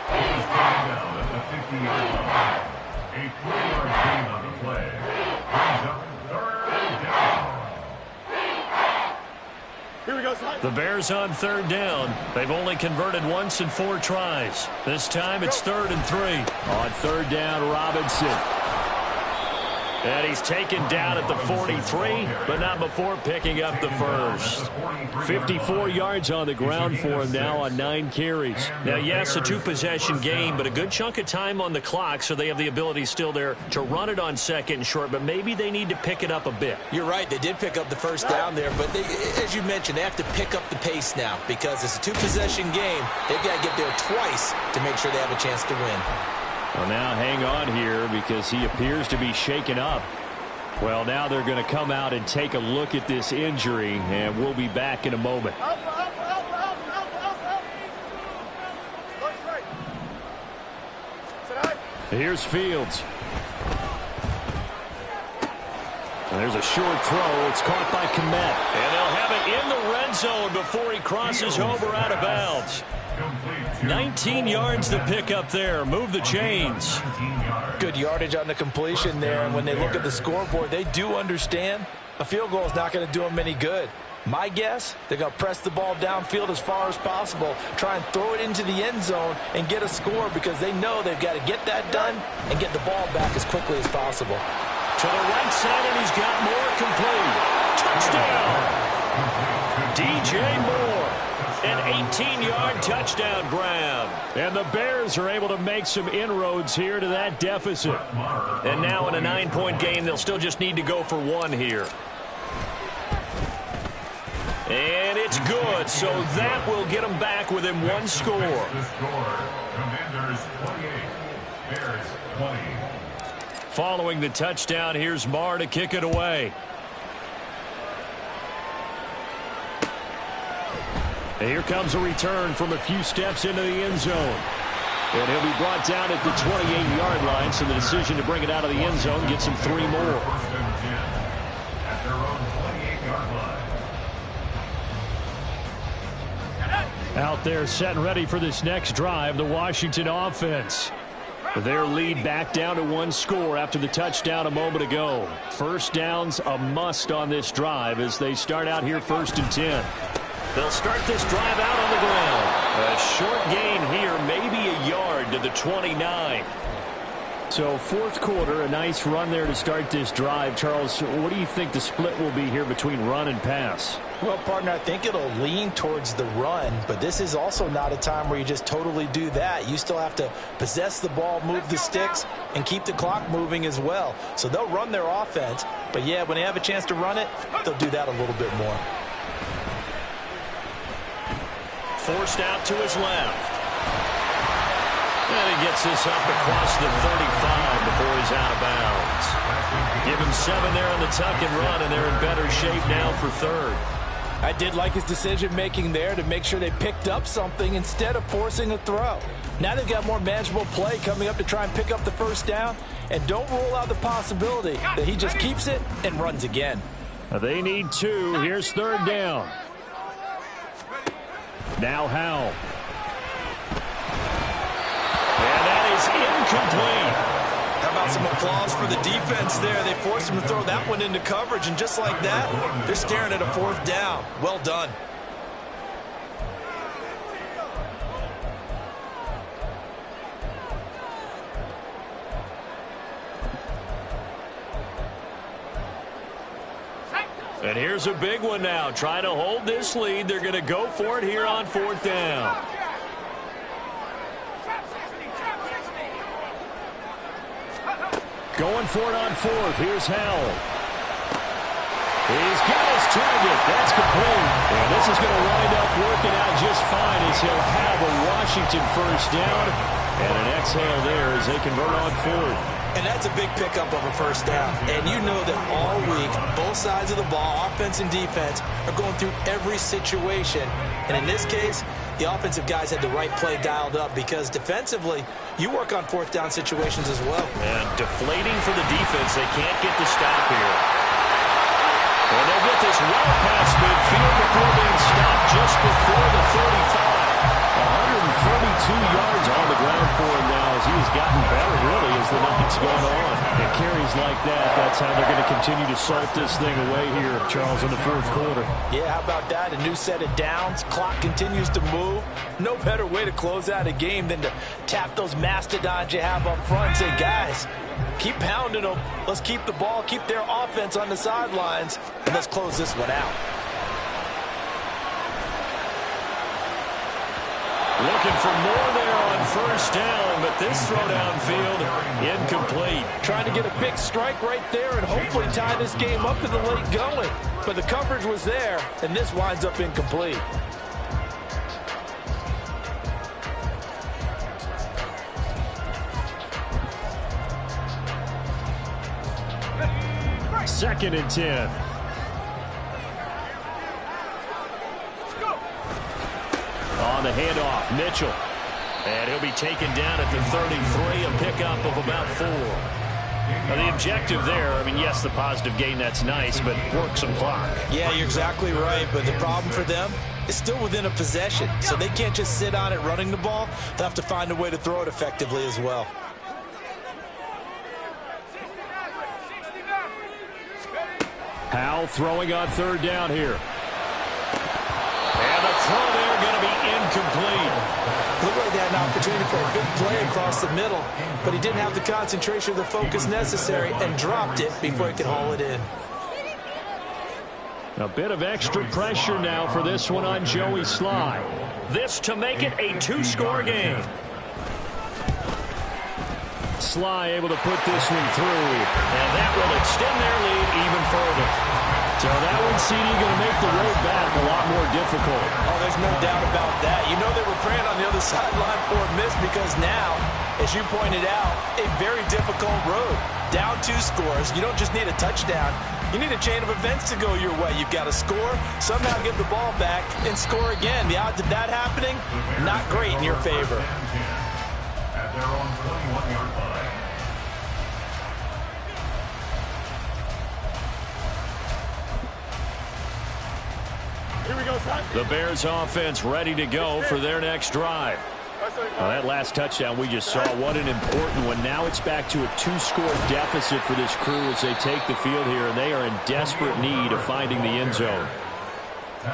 He's down at the 50-yard line. A 3-yard gain on the play. Brings up 3rd down. Here we go, son. The Bears on 3rd down. They've only converted once in 4 tries. This time it's 3rd and 3. On 3rd down, Robinson. And he's taken down at the 43, but not before picking up the first. 54 yards on the ground for him now on 9 carries. Now, yes, a 2-possession game, but a good chunk of time on the clock, so they have the ability still there to run it on 2nd and short, but maybe they need to pick it up a bit. You're right. They did pick up the first down there, but they, as you mentioned, they have to pick up the pace now because it's a 2-possession game. They've got to get there twice to make sure they have a chance to win. Well, now hang on here because he appears to be shaken up. Well, now they're going to come out and take a look at this injury, and we'll be back in a moment. Here's Fields. And there's a short throw. It's caught by Kmet. And they'll have it in the red zone before he crosses over out of bounds. 19 yards to pick up there. Move the chains. Good yardage on the completion there, and when they look at the scoreboard, they do understand a field goal is not going to do them any good. My guess, they're going to press the ball downfield as far as possible, try and throw it into the end zone and get a score because they know they've got to get that done and get the ball back as quickly as possible. To the right side, and he's got Moore complete. Touchdown! DJ Moore. An 18-yard touchdown grab. And the Bears are able to make some inroads here to that deficit. And now in a 9-point game, they'll still just need to go for 1 here. And it's good, so that will get them back within 1 score. The score, Commanders 28, Bears 20. Following the touchdown, here's Marr to kick it away. And here comes a return from a few steps into the end zone. And he'll be brought down at the 28-yard line, so the decision to bring it out of the end zone gets him 3 more. 1st and 10 at their own 28-yard line. Out there set and ready for this next drive, the Washington offense. Their lead back down to 1 score after the touchdown a moment ago. First down's a must on this drive as they start out here 1st and 10. They'll start this drive out on the ground. A short gain here, maybe a yard to the 29. So 4th quarter, a nice run there to start this drive. Charles, what do you think the split will be here between run and pass? Well, partner, I think it'll lean towards the run, but this is also not a time where you just totally do that. You still have to possess the ball, move the sticks, and keep the clock moving as well. So they'll run their offense, but yeah, when they have a chance to run it, they'll do that a little bit more. Forced out to his left. And he gets this up across the 35 before he's out of bounds. Give him 7 there on the tuck and run, and they're in better shape now for 3rd. I did like his decision-making there to make sure they picked up something instead of forcing a throw. Now they've got more manageable play coming up to try and pick up the first down, And don't rule out the possibility that he just keeps it and runs again. They need 2. Here's 3rd down. Now Howell. And that is incomplete. How about some applause for the defense there? They forced him to throw that one into coverage, and just like that, they're staring at a 4th down. Well done. And here's a big one now. Trying to hold this lead. They're going to go for it here on 4th down. Going for it on 4th. Here's Howell. He's got his target. That's complete. And this is going to wind up working out just fine as he'll have a Washington 1st down. And an exhale there as they convert on 4th. And that's a big pickup of a 1st down. And you know that all week, both sides of the ball, offense and defense, are going through every situation. And in this case, the offensive guys had the right play dialed up because defensively, you work on 4th down situations as well. And deflating for the defense. They can't get the stop here. And they'll get this well past midfield before being stopped just before the 35. 142 yards on the ground for him now as he's gotten better, really, as the night's gone on. And carries like that, that's how they're going to continue to salt this thing away here, Charles, in the 4th quarter. Yeah, how about that? A new set of downs. Clock continues to move. No better way to close out a game than to tap those mastodons you have up front and say, guys, keep pounding them. Let's keep the ball, keep their offense on the sidelines, and let's close this one out. Looking for more there on 1st down, but this throw downfield incomplete. Trying to get a big strike right there and hopefully tie this game up in the late going. But the coverage was there, and this winds up incomplete. Second and 10. On the handoff, Mitchell. And he'll be taken down at the 33, a pickup of about 4. Now the objective there, I mean, yes, the positive gain, that's nice, but work some clock. Yeah, you're exactly right, but the problem for them is still within a possession, so they can't just sit on it running the ball. They'll have to find a way to throw it effectively as well. Howell throwing on 3rd down here. And the throw there going to be incomplete. Looked like they had an opportunity for a big play across the middle, but he didn't have the concentration or the focus necessary and dropped it before he could haul it in. A bit of extra pressure now for this one on Joey Sly. This to make it a 2-score game. Sly able to put this one through. And that will extend their lead even further. So that one, CD, going to make the road back a lot more difficult. Oh, there's no doubt about that. You know they were praying on the other sideline for a miss because now, as you pointed out, a very difficult road. Down 2 scores. You don't just need a touchdown. You need a chain of events to go your way. You've got to score, somehow get the ball back, and score again. The odds of that happening, not great in your favor. At their own 21-yard line. Here we go, son. The Bears offense ready to go for their next drive. Well, that last touchdown we just saw, what an important one. Now it's back to a 2-score deficit for this crew as they take the field here, and they are in desperate need of finding the end zone.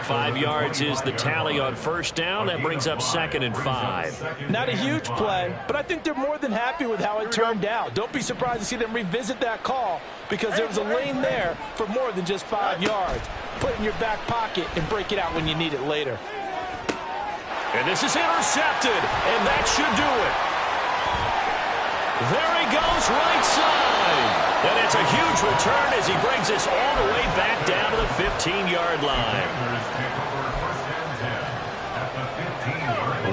5 yards is the tally on 1st down. That brings up 2nd and 5. Not a huge play, but I think they're more than happy with how it turned out. Don't be surprised to see them revisit that call because there was a lane there for more than just 5 yards. Put it in your back pocket and break it out when you need it later. And this is intercepted, and that should do it. There he goes, right side. And it's a huge return as he brings us all the way back down to the 15-yard line.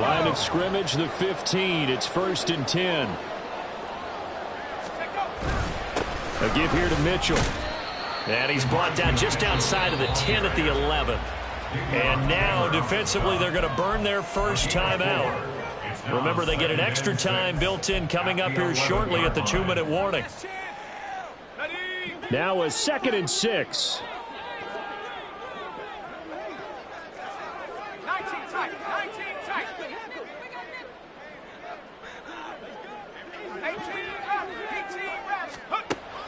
Line of scrimmage, the 15. It's 1st and 10. A give here to Mitchell. And he's brought down just outside of the 10 at the 11. And now, defensively, they're going to burn their first timeout. Remember, they get an extra time built in coming up here shortly at the 2-minute warning. Now a 2nd and 6.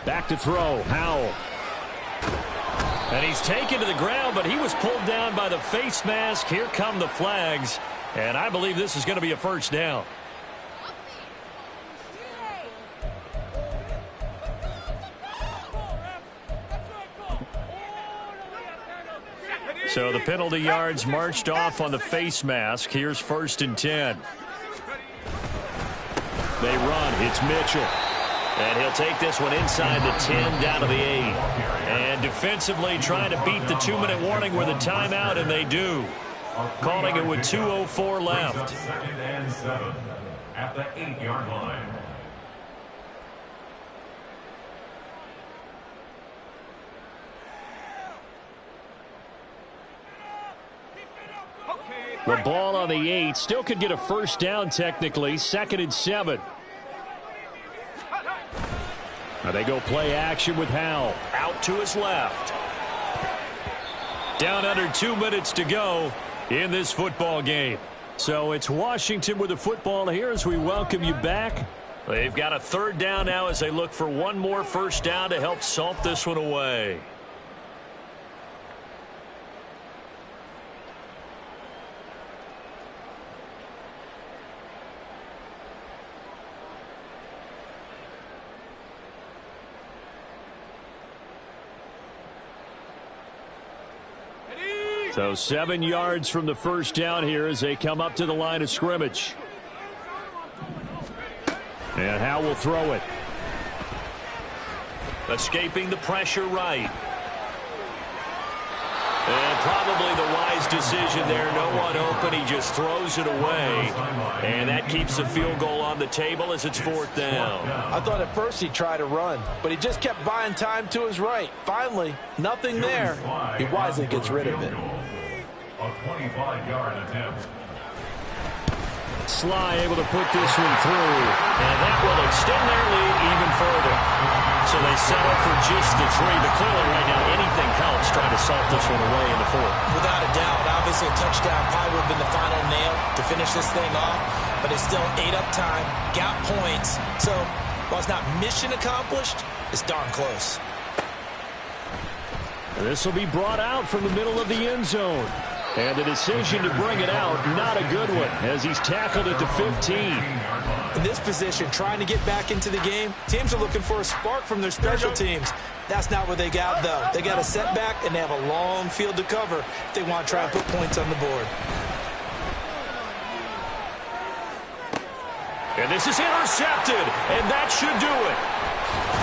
Back to throw, Howell. And he's taken to the ground, but he was pulled down by the face mask. Here come the flags, and I believe this is going to be a first down. So the penalty yards marched off on the face mask. Here's 1st and 10. They run. It's Mitchell. And he'll take this one inside the 10 down to the 8. And defensively trying to beat the 2-minute warning with a timeout, and they do. Calling it with 2:04 left. 2nd and 7 at the 8-yard line. The ball on the 8. Still could get a first down technically. 2nd and 7. Now they go play action with Howell. Out to his left. Down under 2 minutes to go in this football game. So it's Washington with the football here as we welcome you back. They've got a 3rd down now as they look for one more first down to help salt this one away. So 7 yards from the first down here as they come up to the line of scrimmage. And Howell will throw it. Escaping the pressure right. And probably the wise decision there. No one open. He just throws it away. And that keeps the field goal on the table as it's 4th down. I thought at first he'd try to run, but he just kept buying time to his right. Finally, nothing there. He wisely gets rid of it. A 25-yard attempt. Sly able to put this one through. And that will extend their lead even further. So they settle for just the 3. But clearly right now anything helps trying to salt this one away in the 4th. Without a doubt, obviously a touchdown probably would have been the final nail to finish this thing off. But it's still ate up time, got points. So while it's not mission accomplished, it's darn close. This will be brought out from the middle of the end zone. And the decision to bring it out, not a good one, as he's tackled at the 15. In this position, trying to get back into the game, teams are looking for a spark from their special teams. That's not what they got, though. They got a setback, and they have a long field to cover if they want to try and put points on the board. And this is intercepted, and that should do it.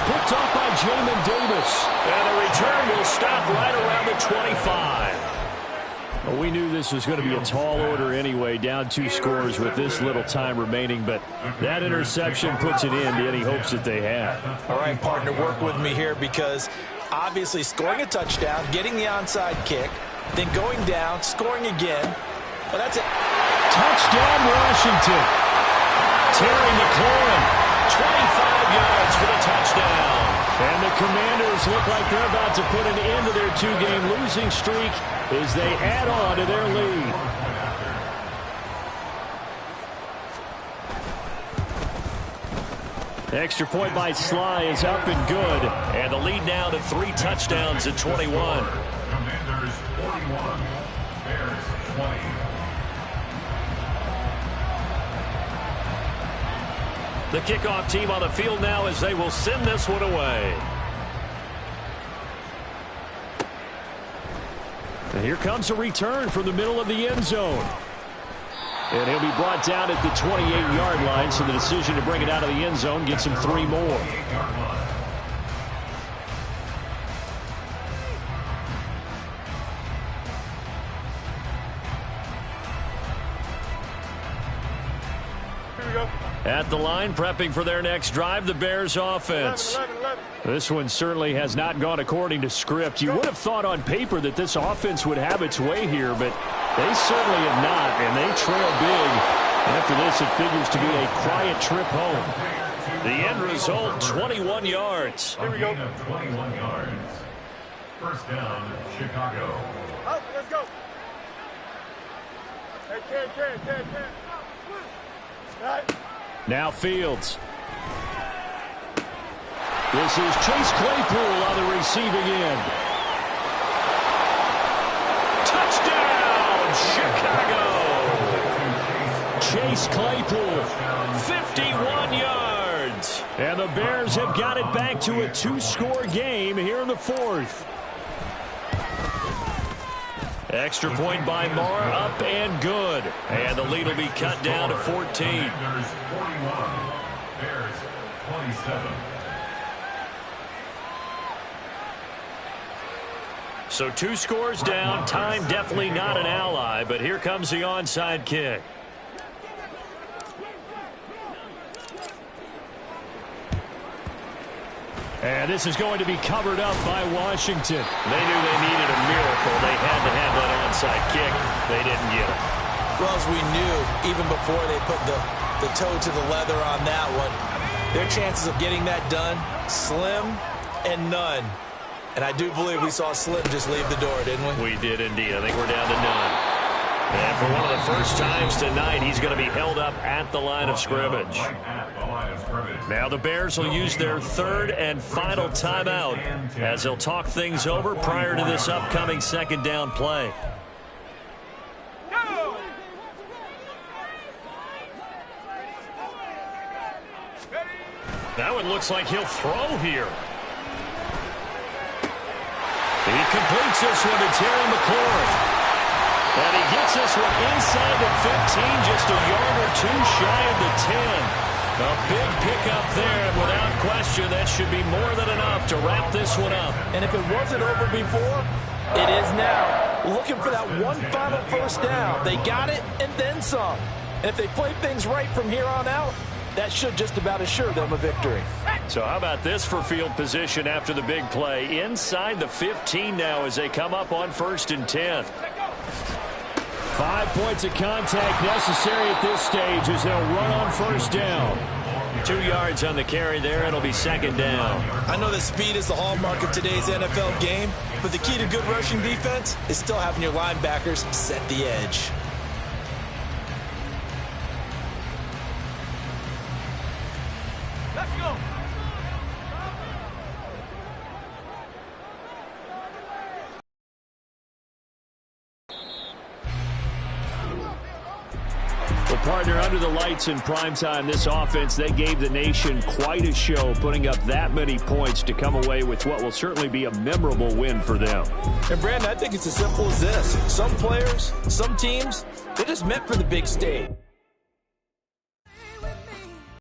Picked off by Jamin Davis. And the return will stop right around the 25. Well, we knew this was going to be a tall order anyway, down 2 scores with this little time remaining, but that interception puts it in to any hopes that they have. All right, partner, work with me here because obviously scoring a touchdown, getting the onside kick, then going down, scoring again. Well, that's it. Touchdown, Washington. Terry McLaurin, 25 yards for the touchdown. And the Commanders look like they're about to put an end to their 2-game losing streak as they add on to their lead. Extra point by Sly is up and good. And the lead now to 3 touchdowns at 21. Commanders 41, Bears 20. The kickoff team on the field now as they will send this one away. And here comes a return from the middle of the end zone. And he'll be brought down at the 28-yard line, so the decision to bring it out of the end zone gets him 3 more. At the line, prepping for their next drive, the Bears offense. This one certainly has not gone according to script. You would have thought on paper that this offense would have its way here, but they certainly have not, and they trail big After this, it figures to be a quiet trip home. The end result, 21 yards. A gain of 21 yards. First down, Chicago. Oh, let's go. Hey, Ken. Right. Now Fields. This is Chase Claypool on the receiving end. Touchdown, Chicago. Chase Claypool, 51 yards. and the Bears have got it back to a 2-score game here in the fourth. Extra point by Moore, up and good. And the lead will be cut down to 14. Commanders 41, Bears 27. So 2 scores down. Time definitely not an ally, but here comes the onside kick. And this is going to be covered up by Washington. They knew they needed a miracle. They had to have that onside kick. They didn't get it. Well, as we knew, even before they put the toe to the leather on that one, their chances of getting that done, slim and none. And I do believe we saw Slim just leave the door, didn't we? We did indeed. I think we're down to none. And for one of the first times tonight, he's going to be held up at the line of scrimmage. Now the Bears will use their third and final timeout as they'll talk things over prior to this upcoming second down play. That one looks like he'll throw here. He completes this one to Terry McLaurin. And he gets this one inside the 15, just a yard or two shy of the 10. A big pickup there, and without question, that should be more than enough to wrap this one up. And if it wasn't over before, it is now. Looking for that one final first down. They got it and then some. And if they play things right from here on out, that should just about assure them a victory. So how about this for field position after the big play? Inside the 15 now as they come up on 1st and 10. 5 points of contact necessary at this stage as they'll run on first down. 2 yards on the carry there. It'll be second down. I know that speed is the hallmark of today's NFL game, but the key to good rushing defense is still having your linebackers set the edge. Let's go. Well, partner, under the lights in primetime, this offense, they gave the nation quite a show, putting up that many points to come away with what will certainly be a memorable win for them. And, Brandon, I think it's as simple as this. Some players, some teams, they're just meant for the big stage.